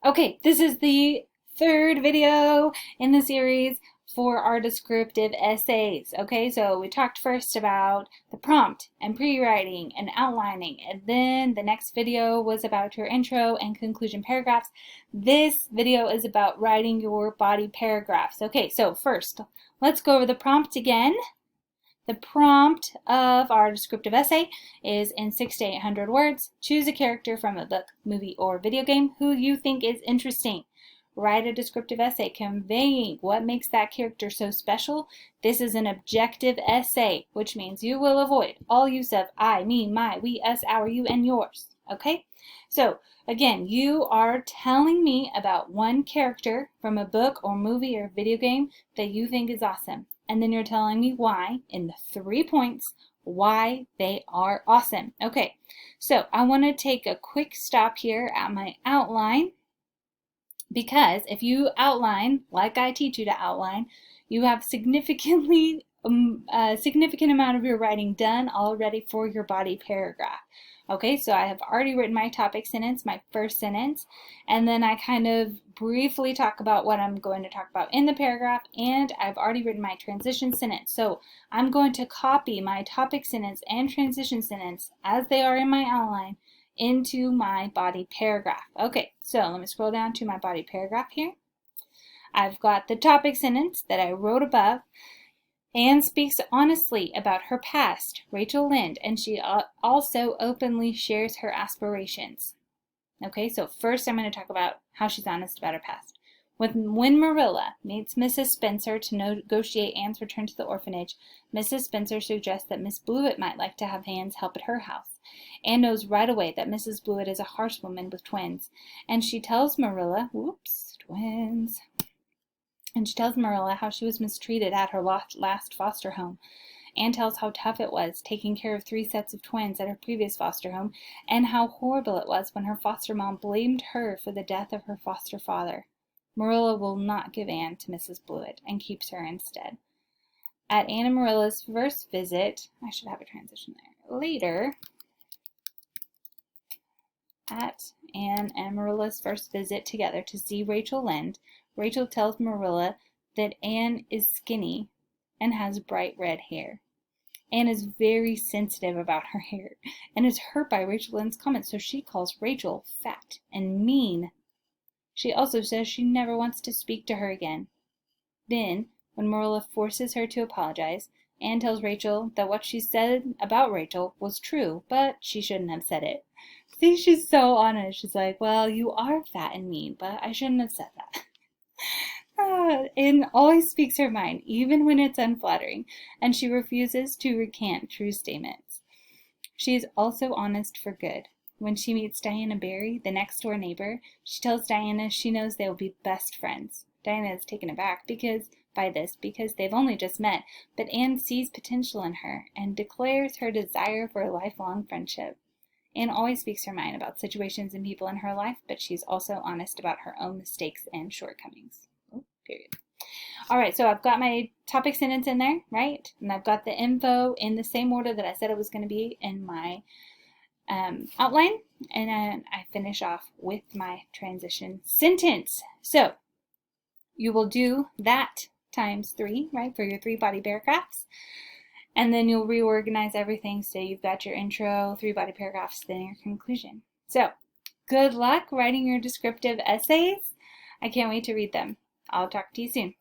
Okay, this is the third video in the series for our descriptive essays. Okay, so we talked first about the prompt and pre-writing and outlining, and then the next video was about your intro and conclusion paragraphs. This video is about writing your body paragraphs. Okay, so first, let's go over the prompt again. The prompt of our descriptive essay is in 600 to 800 words. Choose a character from a book, movie, or video game who you think is interesting. Write a descriptive essay conveying what makes that character so special. This is an objective essay, which means you will avoid all use of I, me, my, we, us, our, you, and yours. Okay? So, again, you are telling me about one character from a book or movie or video game that you think is awesome. And then you're telling me why, in the 3 points, why they are awesome. Okay, so I want to take a quick stop here at my outline, because if you outline like I teach you to outline, you have a significant amount of your writing done already for your body paragraph. Okay, so I have already written my topic sentence, my first sentence, and then I kind of briefly talk about what I'm going to talk about in the paragraph, and I've already written my transition sentence. So I'm going to copy my topic sentence and transition sentence as they are in my outline into my body paragraph. Okay, so let me scroll down to my body paragraph here. I've got the topic sentence that I wrote above. Anne speaks honestly about her past, Rachel Lynde, and she also openly shares her aspirations. Okay, so first I'm going to talk about how she's honest about her past. When Marilla meets Mrs. Spencer to negotiate Anne's return to the orphanage, Mrs. Spencer suggests that Miss Blewett might like to have Anne's help at her house. Anne knows right away that Mrs. Blewett is a harsh woman with twins, and she tells Marilla, and she tells Marilla how she was mistreated at her last foster home. Anne tells how tough it was taking care of 3 sets of twins at her previous foster home, and how horrible it was when her foster mom blamed her for the death of her foster father. Marilla will not give Anne to Mrs. Blewett and keeps her instead. At Anne and Marilla's first visit, I should have a transition there later. At Anne and Marilla's first visit together to see Rachel Lynde, Rachel tells Marilla that Anne is skinny and has bright red hair. Anne is very sensitive about her hair and is hurt by Rachel Lynde's comments, so she calls Rachel fat and mean. She also says she never wants to speak to her again. Then, when Marilla forces her to apologize, Anne tells Rachel that what she said about Rachel was true, but she shouldn't have said it. See, she's so honest. She's like, well, you are fat and mean, but I shouldn't have said that. Anne always speaks her mind, even when it's unflattering, and she refuses to recant true statements. She is also honest for good. When she meets Diana Barry, the next-door neighbor, she tells Diana she knows they will be best friends. Diana is taken aback by this because they've only just met, but Anne sees potential in her and declares her desire for a lifelong friendship. Anne always speaks her mind about situations and people in her life, but she's also honest about her own mistakes and shortcomings. Period. All right, so I've got my topic sentence in there, right? And I've got the info in the same order that I said it was going to be in my outline. And then I finish off with my transition sentence. So you will do that times 3, right, for your 3 body paragraphs. And then you'll reorganize everything so you've got your intro, 3 body paragraphs, then your conclusion. So good luck writing your descriptive essays. I can't wait to read them. I'll talk to you soon.